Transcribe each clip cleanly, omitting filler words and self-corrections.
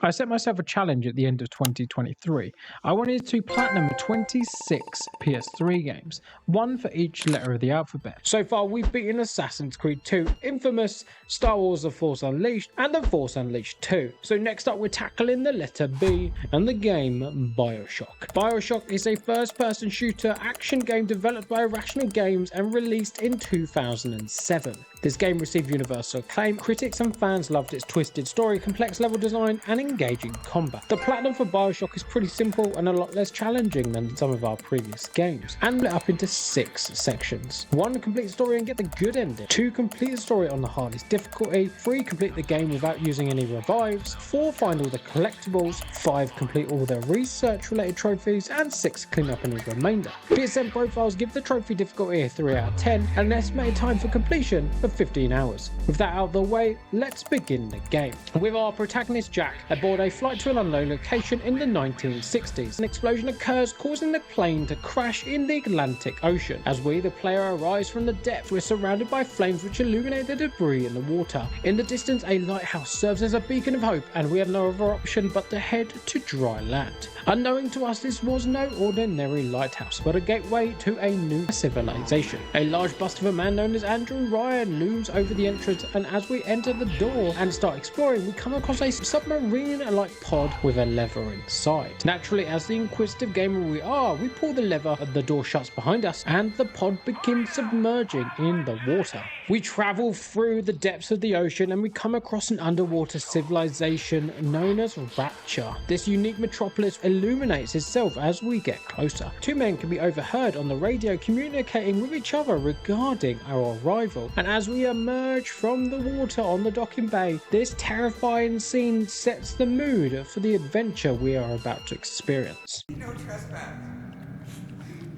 I set myself a challenge at the end of 2023. I wanted to platinum 26 PS3 games, one for each letter of the alphabet. So far we've beaten Assassin's Creed 2, Infamous, Star Wars The Force Unleashed, and The Force Unleashed 2. So next up we're tackling the letter B and the game Bioshock. Bioshock is a first-person shooter action game developed by Irrational Games and released in 2007. This game received universal acclaim. Critics and fans loved its twisted story, complex level design, and engaging combat. The platinum for Bioshock is pretty simple and a lot less challenging than some of our previous games, and split up into 6 sections. 1. Complete the story and get the good ending. 2. Complete the story on the hardest difficulty. 3. Complete the game without using any revives. 4. Find all the collectibles. 5. Complete all the research related trophies. And 6. Clean up any remainder. PSN profiles give the trophy difficulty a 3 out of 10 and an estimated time for completion of 15 hours. With that out of the way, let's begin the game. With our protagonist Jack aboard a flight to an unknown location in the 1960s. An explosion occurs, causing the plane to crash in the Atlantic Ocean. As we, the player, arise from the depths, we're surrounded by flames which illuminate the debris in the water. In the distance, a lighthouse serves as a beacon of hope, and we have no other option but to head to dry land. Unknowing to us, this was no ordinary lighthouse, but a gateway to a new civilization. A large bust of a man known as Andrew Ryan looms over the entrance, and as we enter the door and start exploring, we come across a submarine-like pod with a lever inside. Naturally, as the inquisitive gamer we are, we pull the lever, the door shuts behind us, and the pod begins submerging in the water. We travel through the depths of the ocean and we come across an underwater civilization known as Rapture. This unique metropolis illuminates itself as we get closer. 2 men can be overheard on the radio communicating with each other regarding our arrival, and as we emerge from the water on the docking bay, this terrifying scene sets the mood for the adventure we are about to experience. No trespass.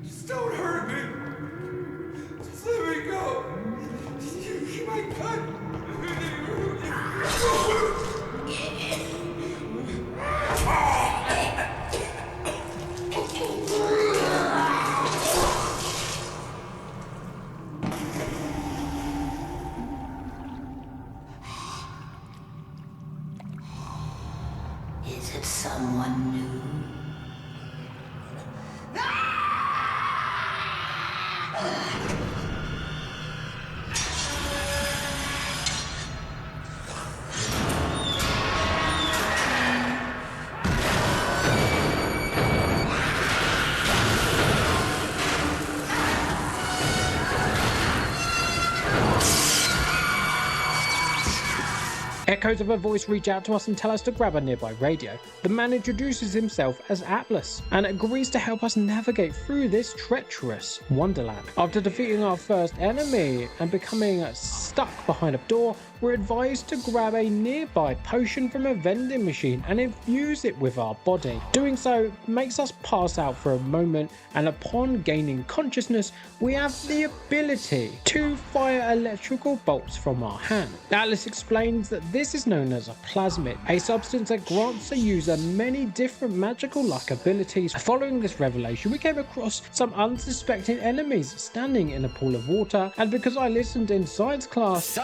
Just don't hurt me. Just let me go. You might cut. Is it someone new? Echoes of a voice reach out to us and tell us to grab a nearby radio. The man introduces himself as Atlas and agrees to help us navigate through this treacherous wonderland. After defeating our first enemy and becoming stuck behind a door, we're advised to grab a nearby potion from a vending machine and infuse it with our body. Doing so makes us pass out for a moment, and upon gaining consciousness, we have the ability to fire electrical bolts from our hand. Atlas explains that this is known as a plasmid, a substance that grants the user many different magical-like abilities. Following this revelation, we came across some unsuspecting enemies standing in a pool of water, and because I listened in science class,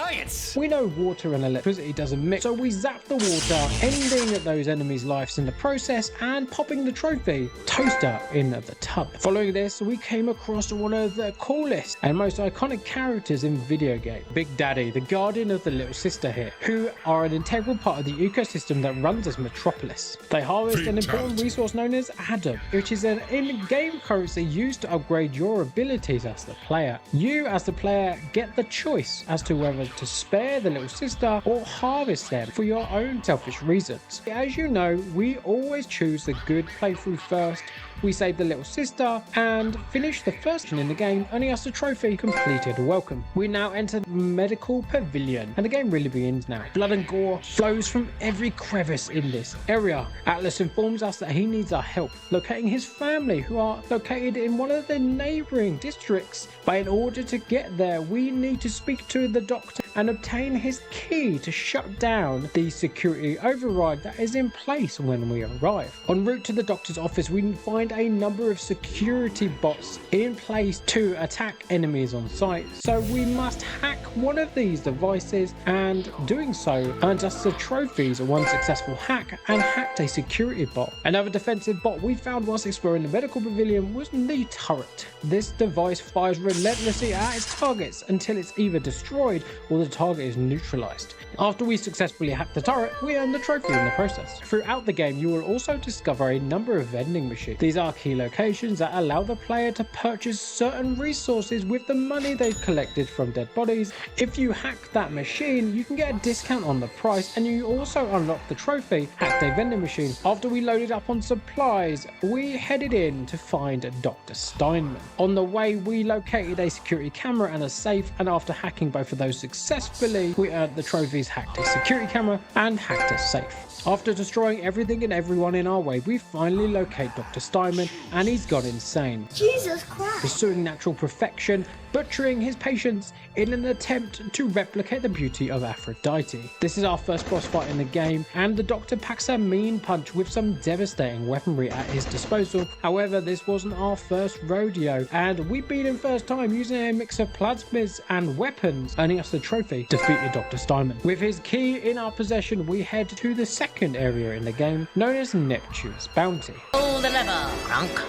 we know water and electricity doesn't mix, so we zap the water, ending those enemies' lives in the process and popping the trophy toaster in the tub. Following this, we came across one of the coolest and most iconic characters in video game, Big Daddy, the guardian of the little sister here, who are an integral part of the ecosystem that runs this metropolis. They harvest an important resource known as Adam, which is an in-game currency used to upgrade your abilities as the player. You, as the player, get the choice as to whether to spare the little sister or harvest them for your own selfish reasons. As you know, we always choose the good playthrough first. We save the little sister and finish the first mission in the game, earning us a trophy completed. Welcome. We now enter the medical pavilion and the game really begins now. Blood and gore flows from every crevice in this area. Atlas informs us that he needs our help locating his family, who are located in one of the neighboring districts. But in order to get there, we need to speak to the doctor and obtain his key to shut down the security override that is in place when we arrive. En route to the doctor's office, we find a number of security bots in place to attack enemies on site, so we must hack one of these devices, and doing so earns us the trophies of one successful hack and hacked a security bot. Another defensive bot we found whilst exploring the medical pavilion was the turret. This device fires relentlessly at its targets until it's either destroyed or the target is neutralized. After we successfully hack the turret, we earn the trophy in the process. Throughout the game, you will also discover a number of vending machines. These are key locations that allow the player to purchase certain resources with the money they've collected from dead bodies. If you hack that machine, you can get a discount on the price, and you also unlock the trophy, hacked a vending machine. After we loaded up on supplies, we headed in to find Dr. Steinman. On the way, we located a security camera and a safe, and after hacking both of those successfully, we earned the trophies hacked a security camera and hacked a safe. After destroying everything and everyone in our way, we finally locate Dr. Steinman, and he's gone insane. Jesus Christ! Pursuing natural perfection, butchering his patients in an attempt to replicate the beauty of Aphrodite. This is our first boss fight in the game, and the Doctor packs a mean punch with some devastating weaponry at his disposal. However, this wasn't our first rodeo, and we beat him first time using a mix of plasmids and weapons, earning us the trophy, defeated Dr. Steinman. With his key in our possession, we head to the second area in the game, known as Neptune's Bounty. Pull the lever, Crunk.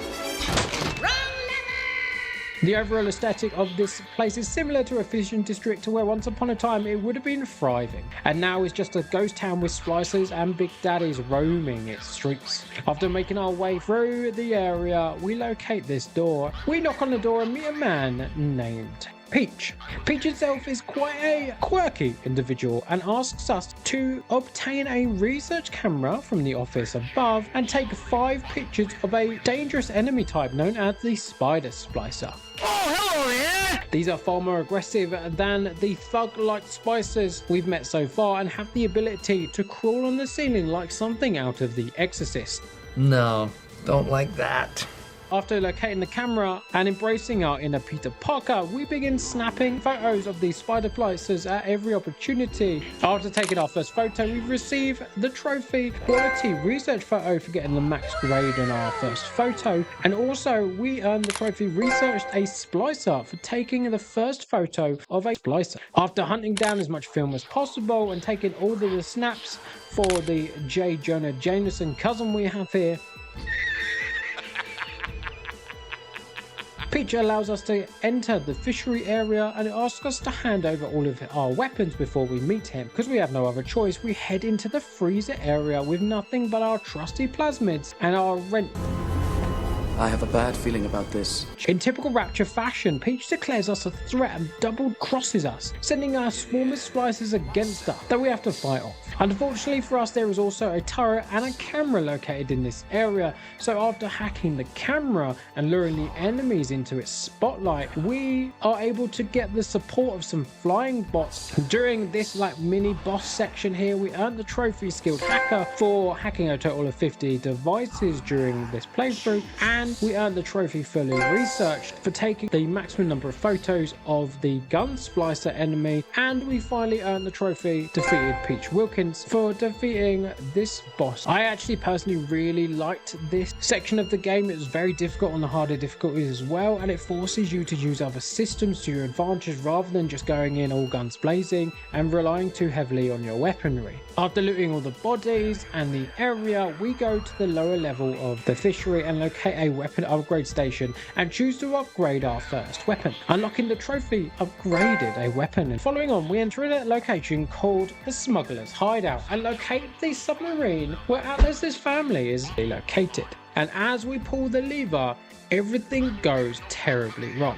The overall aesthetic of this place is similar to a fishing district where once upon a time it would have been thriving, and now is just a ghost town with splicers and big daddies roaming its streets. After making our way through the area, we locate this door. We knock on the door and meet a man named Peach. Peach itself is quite a quirky individual and asks us to obtain a research camera from the office above and take 5 pictures of a dangerous enemy type known as the Spider Splicer. Oh, hello there! These are far more aggressive than the thug-like spicers we've met so far and have the ability to crawl on the ceiling like something out of The Exorcist. No, don't like that. After locating the camera and embracing our inner Peter Parker, we begin snapping photos of these spider splicers at every opportunity. After taking our first photo, we receive the trophy quality research photo for getting the max grade on our first photo, and also we earned the trophy researched a splicer for taking the first photo of a splicer. After hunting down as much film as possible and taking all of the snaps for the J. Jonah Jameson cousin we have here, Peach allows us to enter the fishery area and asks us to hand over all of our weapons before we meet him. Because we have no other choice, we head into the freezer area with nothing but our trusty plasmids and our rent. I have a bad feeling about this. In typical Rapture fashion, Peach declares us a threat and double crosses us, sending our swarm of splicers against us that we have to fight off. Unfortunately for us, there is also a turret and a camera located in this area, so after hacking the camera and luring the enemies into its spotlight, we are able to get the support of some flying bots. During this mini boss section here, we earned the trophy skilled hacker for hacking a total of 50 devices during this playthrough, and we earned the trophy fully researched for taking the maximum number of photos of the gun splicer enemy, and we finally earned the trophy defeated Peach Wilkins for defeating this boss. I actually personally really liked this section of the game. It was very difficult on the harder difficulties as well, and it forces you to use other systems to your advantage rather than just going in all guns blazing and relying too heavily on your weaponry. After looting all the bodies and the area, we go to the lower level of the fishery and locate a weapon upgrade station and choose to upgrade our first weapon. Unlocking the trophy upgraded a weapon, and following on, we enter a location called the Smuggler's Hideout and locate the submarine where Atlas's family is located. And as we pull the lever, everything goes terribly wrong.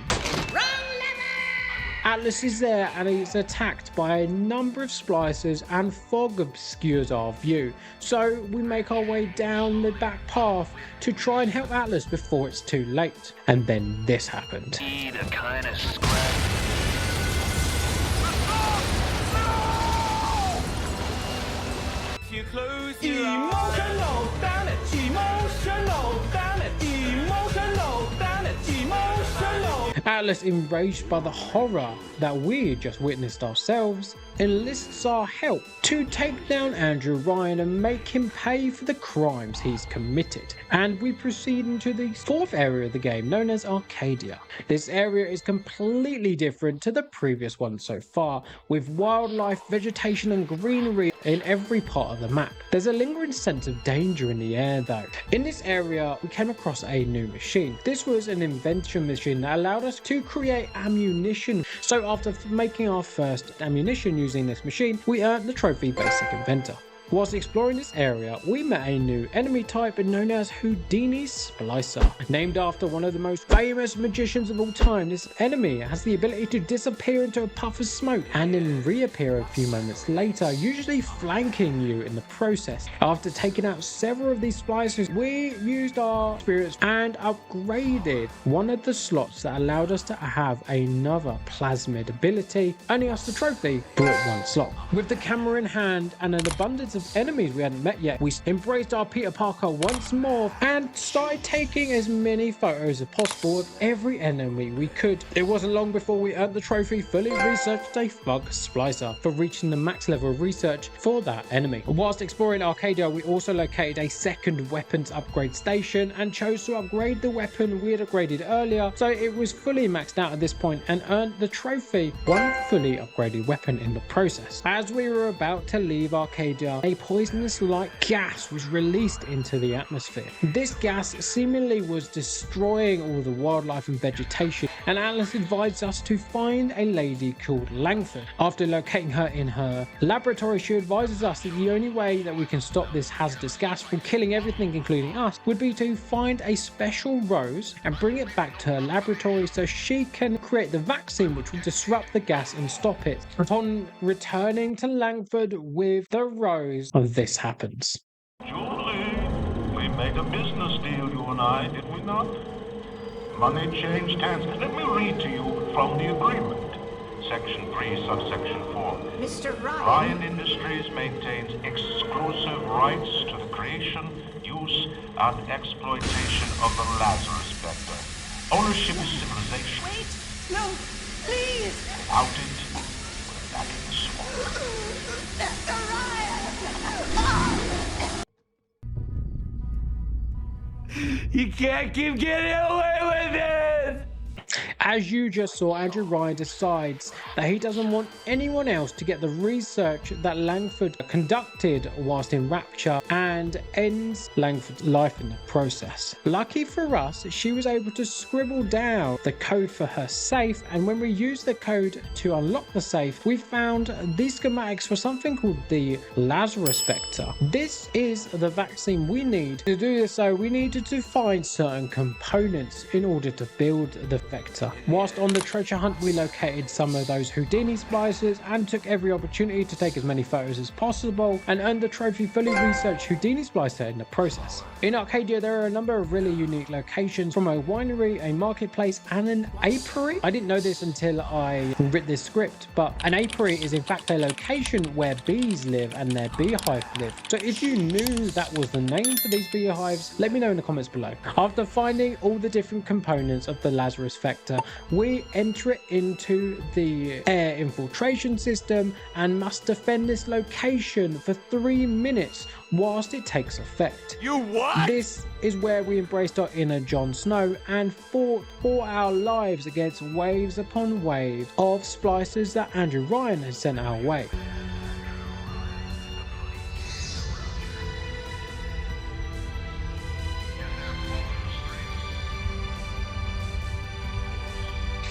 Atlas is there and he's attacked by a number of splicers and fog obscures our view. So we make our way down the back path to try and help Atlas before it's too late. And then this happened. Need a kind of scrap. You close your emotional, damn it, emotional, damn it, emotional, damn it, emotional. Atlas Atlas, enraged by the horror that we just witnessed ourselves, enlists our help to take down Andrew Ryan and make him pay for the crimes he's committed. And we proceed into the fourth area of the game, known as Arcadia. This area is completely different to the previous one so far, with wildlife, vegetation and greenery in every part of the map. There's a lingering sense of danger in the air though. In this area, we came across a new machine. This was an invention machine that allowed us to create ammunition. So after making our first ammunition using this machine, we earned the trophy Basic Inventor. Whilst exploring this area, we met a new enemy type known as Houdini's Splicer. Named after one of the most famous magicians of all time, this enemy has the ability to disappear into a puff of smoke and then reappear a few moments later, usually flanking you in the process. After taking out several of these splicers, we used our spirits and upgraded one of the slots that allowed us to have another plasmid ability, earning us the trophy Brought One slot. With the camera in hand and an abundance of enemies we hadn't met yet, we embraced our Peter Parker once more and started taking as many photos as possible of every enemy we could. It wasn't long before we earned the trophy Fully Researched a Bug Splicer for reaching the max level of research for that enemy. Whilst exploring Arcadia, we also located a second weapons upgrade station and chose to upgrade the weapon we had upgraded earlier, so it was fully maxed out at this point, and earned the trophy One Fully Upgraded Weapon in the process. As we were about to leave Arcadia, a poisonous-like gas was released into the atmosphere. This gas seemingly was destroying all the wildlife and vegetation, and Atlas advised us to find a lady called Langford. After locating her in her laboratory, she advises us that the only way that we can stop this hazardous gas from killing everything including us would be to find a special rose and bring it back to her laboratory so she can create the vaccine which will disrupt the gas and stop it. Upon returning to Langford with the rose, this happens. Julie, we made a business deal, you and I, did we not? Money changed hands. Let me read to you from the agreement. Section 3, subsection 4. Mr. Ryan. Ryan Industries maintains exclusive rights to the creation, use, and exploitation of the Lazarus Vector. Ownership is civilization. Wait, no, please. Without it, we're back in the swamp. Mr. Ryan. You can't keep getting away with it! As you just saw, Andrew Ryan decides that he doesn't want anyone else to get the research that Langford conducted whilst in Rapture, and ends Langford's life in the process. Lucky for us, she was able to scribble down the code for her safe, and when we used the code to unlock the safe, we found these schematics for something called the Lazarus Vector. This is the vaccine we need. To do this, so we needed to find certain components in order to build the vector. Whilst on the treasure hunt, we located some of those Houdini splicers and took every opportunity to take as many photos as possible, and earned the trophy Fully Researched Houdini Splicer in the process. In Arcadia, there are a number of really unique locations, from a winery, a marketplace, and an apiary. I didn't know this until I read this script, but an apiary is in fact a location where bees live and their beehive live. So if you knew that was the name for these beehives, let me know in the comments below. After finding all the different components of the Lazarus Vector, we enter it into the air infiltration system and must defend this location for 3 minutes whilst it takes effect. You what? This is where we embraced our inner Jon Snow and fought for our lives against waves upon waves of splicers that Andrew Ryan had sent our way.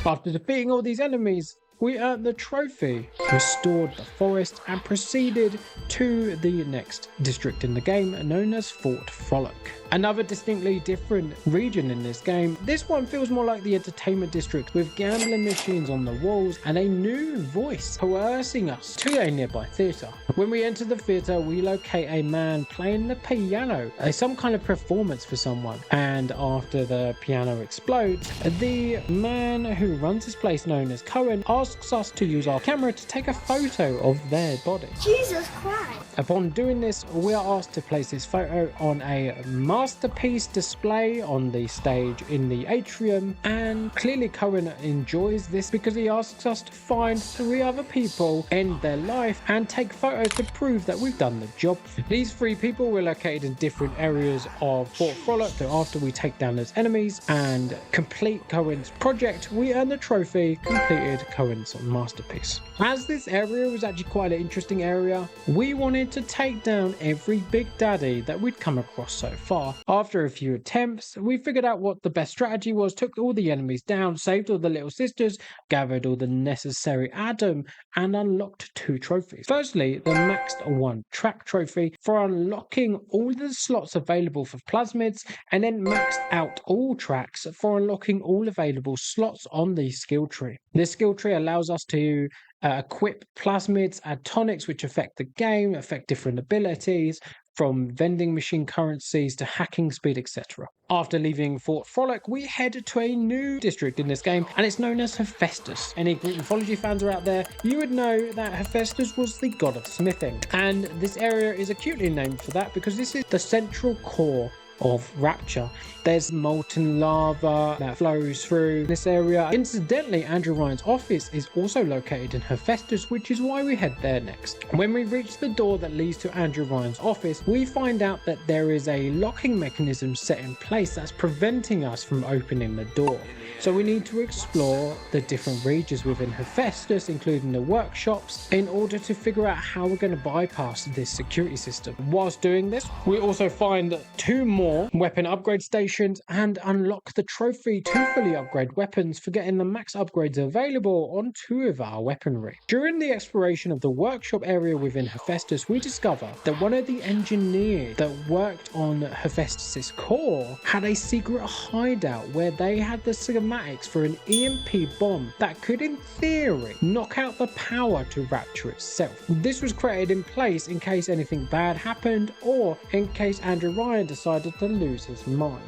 After defeating all these enemies, we earned the trophy, restored the forest, and proceeded to the next district in the game, known as Fort Frolic. Another distinctly different region in this game. This one feels more like the entertainment district, with gambling machines on the walls and a new voice coercing us to a nearby theatre. When we enter the theatre, we locate a man playing the piano, some kind of performance for someone, and after the piano explodes, the man who runs this place, known as Cohen, asks asks us to use our camera to take a photo of their body. Jesus Christ. Upon doing this, we are asked to place this photo on a masterpiece display on the stage in the atrium, and clearly Cohen enjoys this because he asks us to find 3 other people, end their life, and take photos to prove that we've done the job. These 3 people were located in different areas of Fort Frolic, so after we take down those enemies and complete Cohen's project, we earn the trophy, completed Cohen's masterpiece. As this area was actually quite an interesting area, we wanted to take down every Big Daddy that we'd come across so far. After a few attempts, we figured out what the best strategy was, took all the enemies down, saved all the little sisters, gathered all the necessary Adam, and unlocked 2 trophies. Firstly, the maxed 1 track trophy for unlocking all the slots available for plasmids, and then maxed out all tracks for unlocking all available slots on the skill tree. This skill tree allows us to equip plasmids, add tonics which affect the game, affect different abilities, from vending machine currencies to hacking speed, etc. After leaving Fort Frolic, we head to a new district in this game, and it's known as Hephaestus. Any Greek mythology fans are out there, you would know that Hephaestus was the god of smithing, and this area is acutely named for that because this is the central core of Rapture. There's molten lava that flows through this area. Incidentally, Andrew Ryan's office is also located in Hephaestus, which is why we head there next. When we reach the door that leads to Andrew Ryan's office, we find out that there is a locking mechanism set in place that's preventing us from opening the door. So we need to explore the different regions within Hephaestus, including the workshops, in order to figure out how we're going to bypass this security system. Whilst doing this, we also find 2 more weapon upgrade stations and unlock the trophy to fully upgrade weapons for getting the max upgrades available on 2 of our weaponry. During the exploration of the workshop area within Hephaestus, we discover that one of the engineers that worked on Hephaestus' core had a secret hideout where they had the schematics for an EMP bomb that could, in theory, knock out the power to Rapture itself. This was created in place in case anything bad happened, or in case Andrew Ryan decided to lose his mind.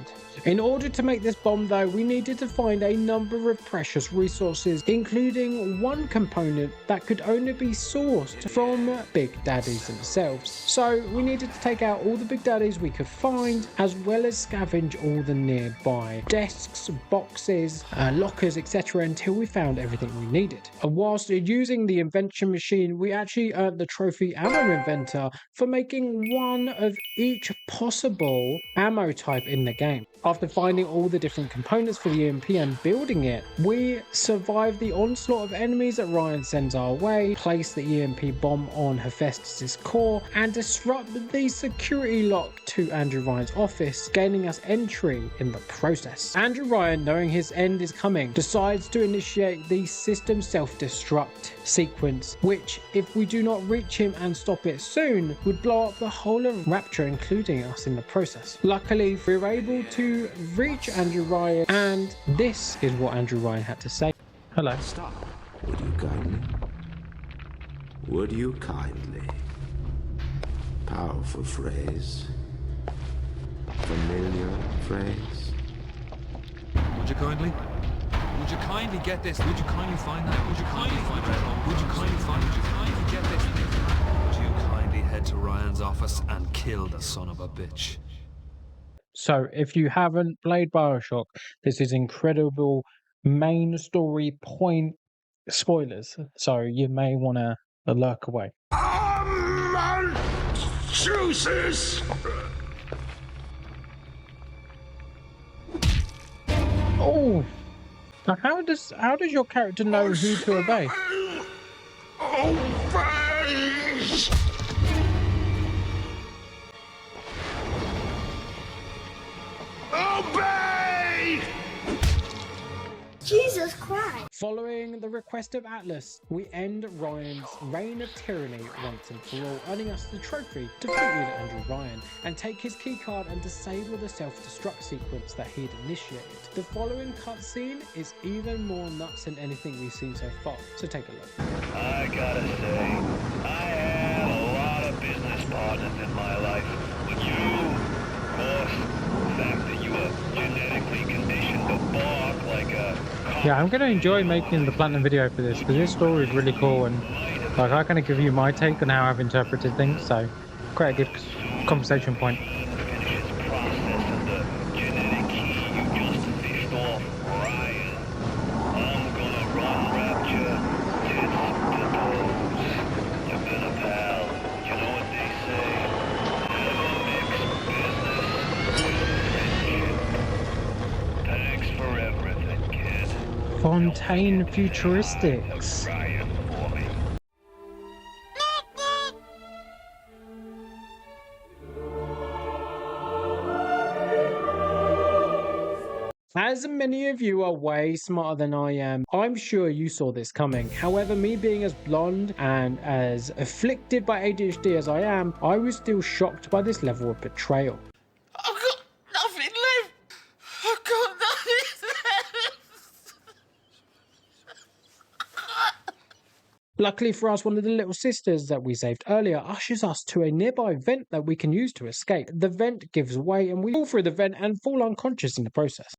In order to make this bomb though, we needed to find a number of precious resources, including 1 component that could only be sourced from Big Daddies themselves. So we needed to take out all the Big Daddies we could find, as well as scavenge all the nearby desks, boxes, lockers, etc. until we found everything we needed. Whilst using the invention machine, we actually earned the trophy Ammo Inventor for making 1 of each possible ammo type in the game. After finding all the different components for the EMP and building it, we survive the onslaught of enemies that Ryan sends our way, place the EMP bomb on Hephaestus' core, and disrupt the security lock to Andrew Ryan's office, gaining us entry in the process. Andrew Ryan, knowing his end is coming, decides to initiate the system self-destruct sequence, which, if we do not reach him and stop it soon, would blow up the whole of Rapture, including us in the process. Luckily, we were able to reach Andrew Ryan, and this is what Andrew Ryan had to say. Hello. Stop. Would you kindly? Would you kindly? Powerful phrase. Familiar phrase. Would you kindly? Would you kindly get this? Would you kindly find that? Would you kindly find it? Would you kindly find it? Would you kindly get this? Would you kindly head to Ryan's office and kill the son of a bitch? So, if you haven't played Bioshock, this is incredible main story point spoilers. So, you may want to lurk away. Juices! Oh! Now, how does your character know who to obey? Obey! Jesus Christ. Following the request of Atlas, we end Ryan's reign of tyranny once and for all, earning us the trophy defeated Andrew Ryan, and take his keycard and disable the self-destruct sequence that he'd initiated. The following cutscene is even more nuts than anything we've seen so far, so take a look. I gotta say, I had a lot of business partners in my life, but you, of course, the fact that you were genetically conditioned to bark like a Yeah, I'm going to enjoy making the Platinum video for this because this story is really cool, and like I'm going to give you my take on how I've interpreted things, so quite a good conversation point. Finishes processing the genetic key you just fished off Ryan. I'm gonna run Rapture tits to toes. You've been a pal. You know what they say? Never mix business with friendship. Thanks for everything, kid. Fontaine Futuristics. Ryan for me. As many of you are way smarter than I am, I'm sure you saw this coming. However, me being as blonde and as afflicted by ADHD as I am, I was still shocked by this level of betrayal. I've got nothing left. I've got nothing left. Luckily for us, one of the little sisters that we saved earlier ushers us to a nearby vent that we can use to escape. The vent gives way and we fall through the vent and fall unconscious in the process.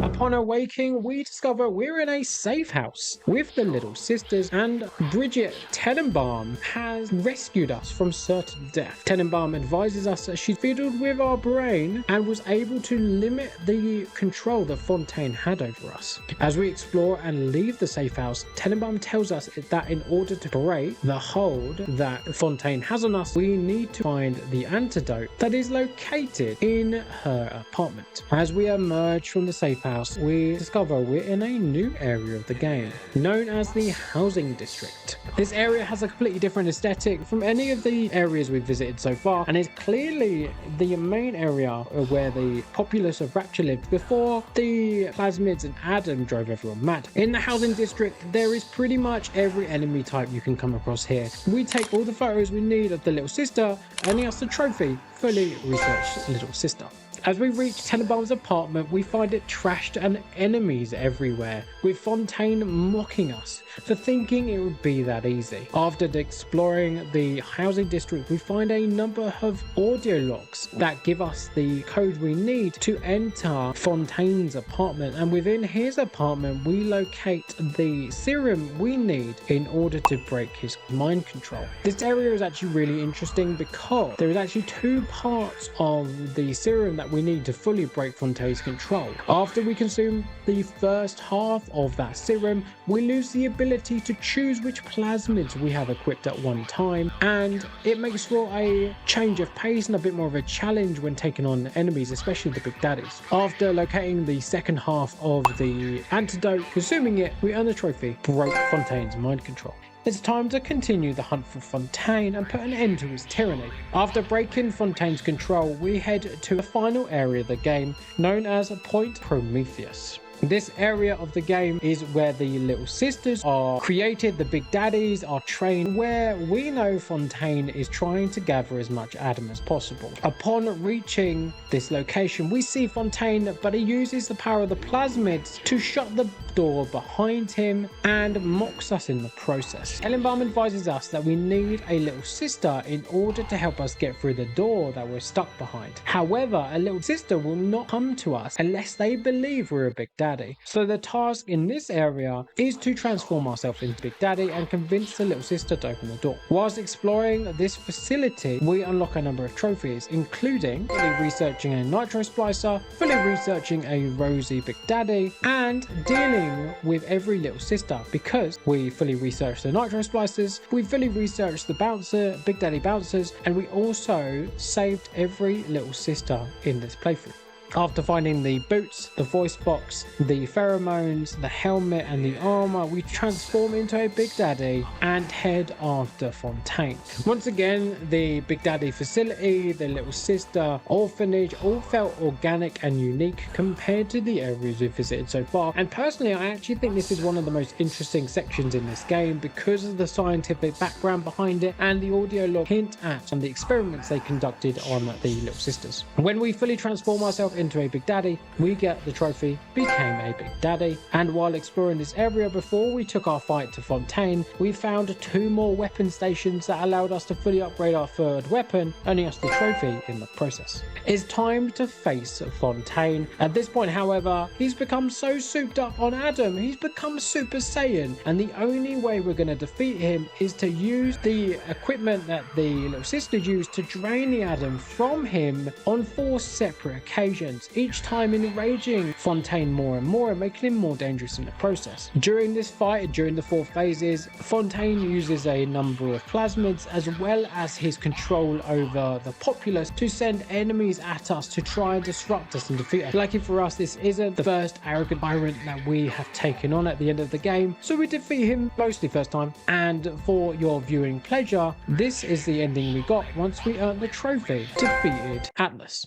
Upon awaking, we discover we're in a safe house with the little sisters, and Bridget Tenenbaum has rescued us from certain death. Tenenbaum advises us that she's fiddled with our brain and was able to limit the control that Fontaine had over us. As we explore and leave the safe house, Tenenbaum tells us that in order to break the hold that Fontaine has on us, we need to find the antidote that is located in her apartment. As we emerge from the safe house, we discover we're in a new area of the game, known as the housing district. This area has a completely different aesthetic from any of the areas we've visited so far, and is clearly the main area where the populace of Rapture lived before the plasmids and Adam drove everyone mad. In the housing district, there is pretty much every enemy type you can come across here. We take all the photos we need of the little sister, earning us the trophy, fully researched little sister. As we reach Tenenbaum's apartment, we find it trashed and enemies everywhere, with Fontaine mocking us for thinking it would be that easy. After exploring the housing district, we find a number of audio logs that give us the code we need to enter Fontaine's apartment, and within his apartment we locate the serum we need in order to break his mind control. This area is actually really interesting because there is actually two parts of the serum that we need to fully break Fontaine's control. After we consume the first half of that serum, we lose the ability to choose which plasmids we have equipped at one time, and it makes for a change of pace and a bit more of a challenge when taking on enemies, especially the big daddies. After locating the second half of the antidote, consuming it, we earn the trophy, broke Fontaine's mind control. It's time to continue the hunt for Fontaine and put an end to his tyranny. After breaking Fontaine's control, we head to the final area of the game, known as Point Prometheus. This area of the game is where the little sisters are created, the big daddies are trained, where we know Fontaine is trying to gather as much Adam as possible. Upon reaching this location, we see Fontaine, but he uses the power of the plasmids to shut the door behind him and mocks us in the process. Tenenbaum advises us that we need a little sister in order to help us get through the door that we're stuck behind. However, a little sister will not come to us unless they believe we're a big daddy. So the task in this area is to transform ourselves into Big Daddy and convince the little sister to open the door. Whilst exploring this facility, we unlock a number of trophies, including fully researching a nitro splicer, fully researching a rosy Big Daddy, and dealing with every little sister. Because we fully researched the nitro splicers, we fully researched the Big Daddy bouncers, and we also saved every little sister in this playthrough. After finding the boots, the voice box, the pheromones, the helmet and the armor, we transform into a Big Daddy and head after Fontaine. Once again, the Big Daddy facility, the little sister, orphanage all felt organic and unique compared to the areas we've visited so far. And personally, I actually think this is one of the most interesting sections in this game because of the scientific background behind it and the audio log hint at and the experiments they conducted on the little sisters. When we fully transform ourselves into a Big Daddy, we get the trophy Became a Big Daddy. And while exploring this area before we took our fight to Fontaine, we found 2 more weapon stations that allowed us to fully upgrade our 3rd weapon, earning us the trophy in the process. It's time to face Fontaine. At this point, however, he's become so souped up on Adam, he's become Super Saiyan, and the only way we're going to defeat him is to use the equipment that the little sister used to drain the Adam from him on 4 separate occasions, each time enraging Fontaine more and more and making him more dangerous in the process. During this fight, during the 4 phases, Fontaine uses a number of plasmids as well as his control over the populace to send enemies at us to try and disrupt us and defeat us. Lucky for us, this isn't the first arrogant tyrant that we have taken on at the end of the game, so we defeat him mostly first time. And for your viewing pleasure, this is the ending we got once we earned the trophy, defeated Atlas.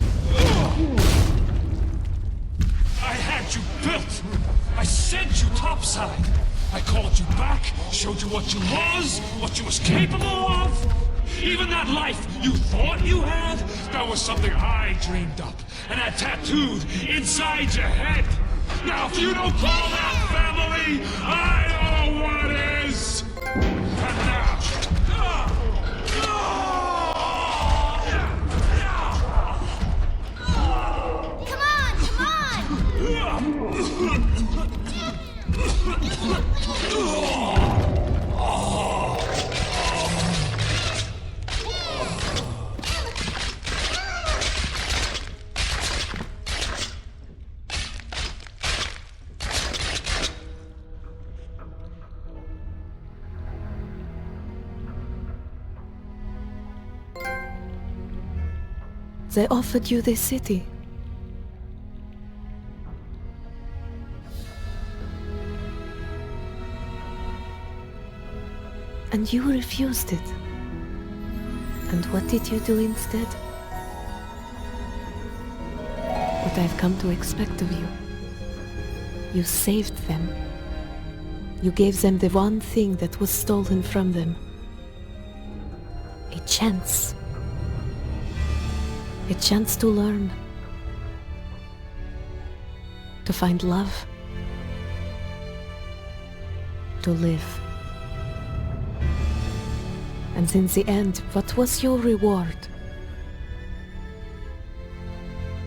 I had you built. I sent you topside. I called you back, showed you what you was capable of. Even that life you thought you had, that was something I dreamed up and had tattooed inside your head. Now if you don't call that family, I know what is. And now... They offered you this city. And you refused it. And what did you do instead? What I've come to expect of you. You saved them. You gave them the one thing that was stolen from them. A chance. A chance to learn. To find love. To live. And in the end, what was your reward?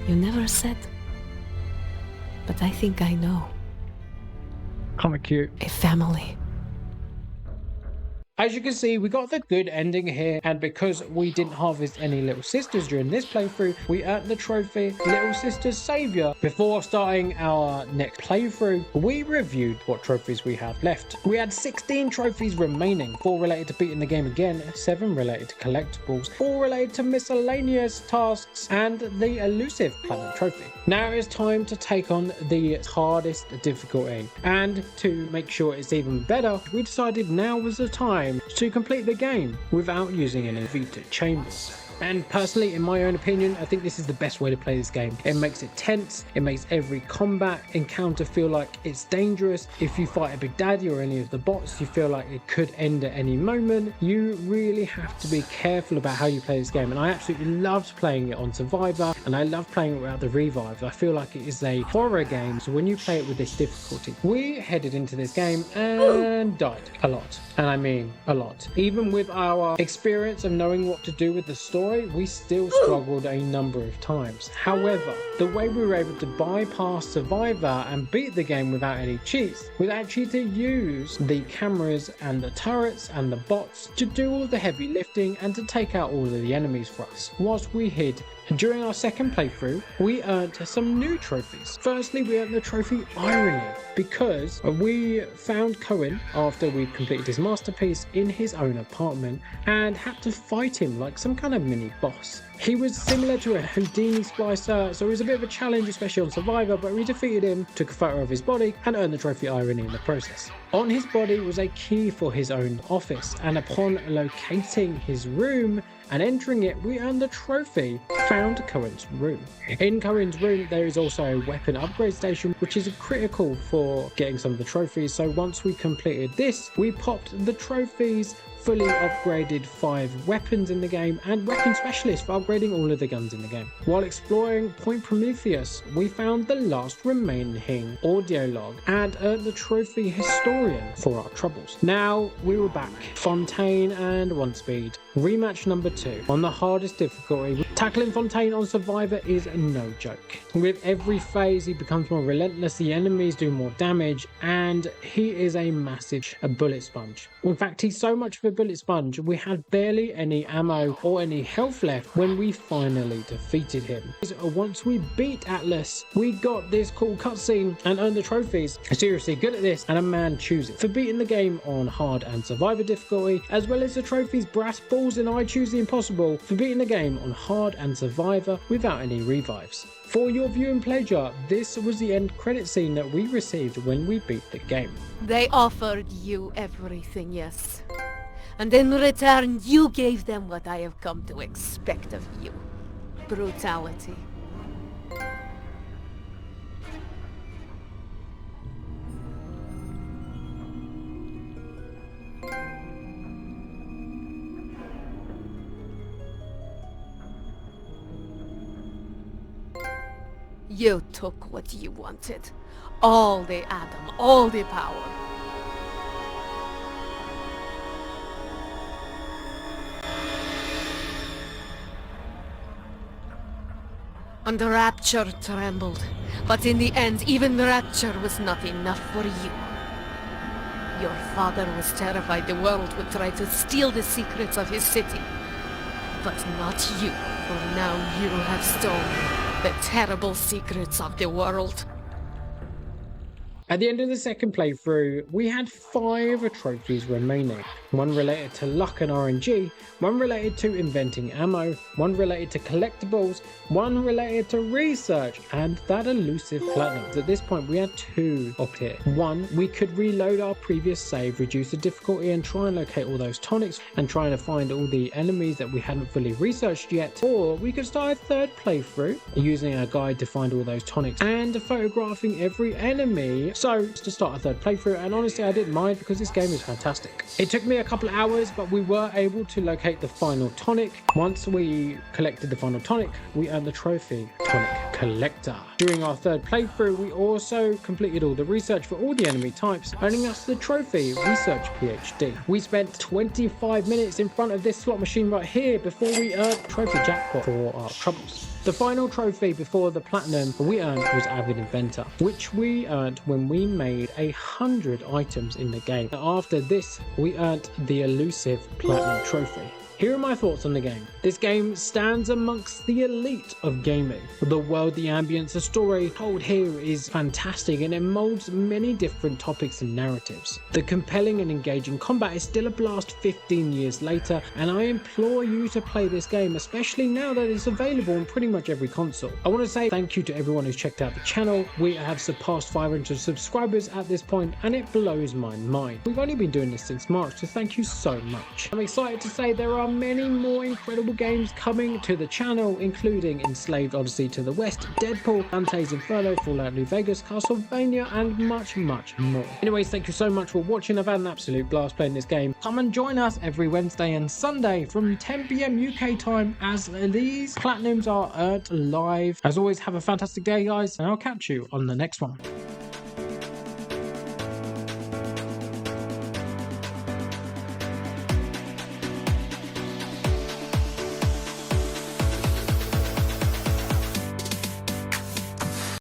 You never said. But I think I know. Kind of cute. A family. As you can see, we got the good ending here, and because we didn't harvest any little sisters during this playthrough, we earned the trophy Little Sister's Savior. Before starting our next playthrough, we reviewed what trophies we had left. We had 16 trophies remaining, 4 related to beating the game again, 7 related to collectibles, 4 related to miscellaneous tasks, and the elusive platinum trophy. Now it's time to take on the hardest difficulty, and to make sure it's even better, we decided now was the time to complete the game without using any Vita chambers. And personally, in my own opinion, I think this is the best way to play this game. It makes it tense, it makes every combat encounter feel like it's dangerous. If you fight a Big Daddy or any of the bots, you feel like it could end at any moment. You really have to be careful about how you play this game, and I absolutely loved playing it on Survivor, and I love playing it without the revive. I feel like it is a horror game, so when you play it with this difficulty, we headed into this game and died a lot, and I mean a lot. Even with our experience of knowing what to do with the story, we still struggled a number of times. However, the way we were able to bypass Survivor and beat the game without any cheats was actually to use the cameras and the turrets and the bots to do all the heavy lifting and to take out all of the enemies for us whilst we hid. During our second playthrough, we earned some new trophies. Firstly, we earned the trophy Irony, because we found Cohen after we completed his masterpiece in his own apartment and had to fight him like some kind of mini boss. He was similar to a Houdini splicer, so it was a bit of a challenge, especially on Survivor, but we defeated him, took a photo of his body, and earned the trophy Irony in the process. On his body was a key for his own office, and upon locating his room and entering it, we earned the trophy Found Cohen's Room. In Cohen's room, there is also a weapon upgrade station, which is critical for getting some of the trophies, so once we completed this, we popped the trophies fully upgraded 5 weapons in the game, and weapon specialists for upgrading all of the guns in the game. While exploring Point Prometheus, we found the last remaining audio log and earned the trophy Historian for our troubles. Now we were back, Fontaine and One Speed. Rematch number 2 on the hardest difficulty. Tackling Fontaine on Survivor is no joke. With every phase he becomes more relentless, the enemies do more damage, and he is a massive bullet sponge. In fact, he's so much of a bullet sponge, we had barely any ammo or any health left when we finally defeated him. Once we beat Atlas, we got this cool cutscene and earned the trophies. Seriously good at this, and a man chooses for beating the game on hard and Survivor difficulty, as well as the trophies Brass Balls and I Choose the Impossible for beating the game on hard and Survivor without any revives. For your viewing pleasure, this was the end credit scene that we received when we beat the game. They offered you everything, yes. And in return, you gave them what I have come to expect of you. Brutality. You took what you wanted. All the Adam, all the power. And the Rapture trembled. But in the end, even the Rapture was not enough for you. Your father was terrified the world would try to steal the secrets of his city. But not you, for now you have stolen the terrible secrets of the world. At the end of the second playthrough, we had 5 trophies remaining. 1 related to luck and RNG, 1 related to inventing ammo, 1 related to collectibles, 1 related to research, and that elusive platinum. At this point, we had 2 up here. 1, we could reload our previous save, reduce the difficulty, and try and locate all those tonics, and trying to find all the enemies that we hadn't fully researched yet. Or we could start a 3rd playthrough, using our guide to find all those tonics, and photographing every enemy. So, to start a 3rd playthrough, and honestly I didn't mind because this game is fantastic. It took me a couple of hours, but we were able to locate the final tonic. Once we collected the final tonic, we earned the trophy Tonic Collector. During our 3rd playthrough, we also completed all the research for all the enemy types, earning us the trophy Research PhD. We spent 25 minutes in front of this slot machine right here before we earned Trophy Jackpot for our troubles. The final trophy before the platinum we earned was Avid Inventor, which we earned when we made 100 items in the game. After this, we earned the elusive platinum trophy. Here are my thoughts on the game. This game stands amongst the elite of gaming. The world, the ambience, the story told here is fantastic, and it molds many different topics and narratives. The compelling and engaging combat is still a blast 15 years later, and I implore you to play this game, especially now that it's available on pretty much every console. I want to say thank you to everyone who's checked out the channel. We have surpassed 500 subscribers at this point, and it blows my mind. We've only been doing this since March, so thank you so much. I'm excited to say there are many more incredible games coming to the channel, including Enslaved Odyssey to the West, Deadpool, Dante's Inferno, Fallout New Vegas, Castlevania, and much more. Anyways, thank you so much for watching. I've had an absolute blast playing this game. Come and join us every Wednesday and Sunday from 10 PM UK time as these platinums are earned live. As always, have a fantastic day guys, and I'll catch you on the next one.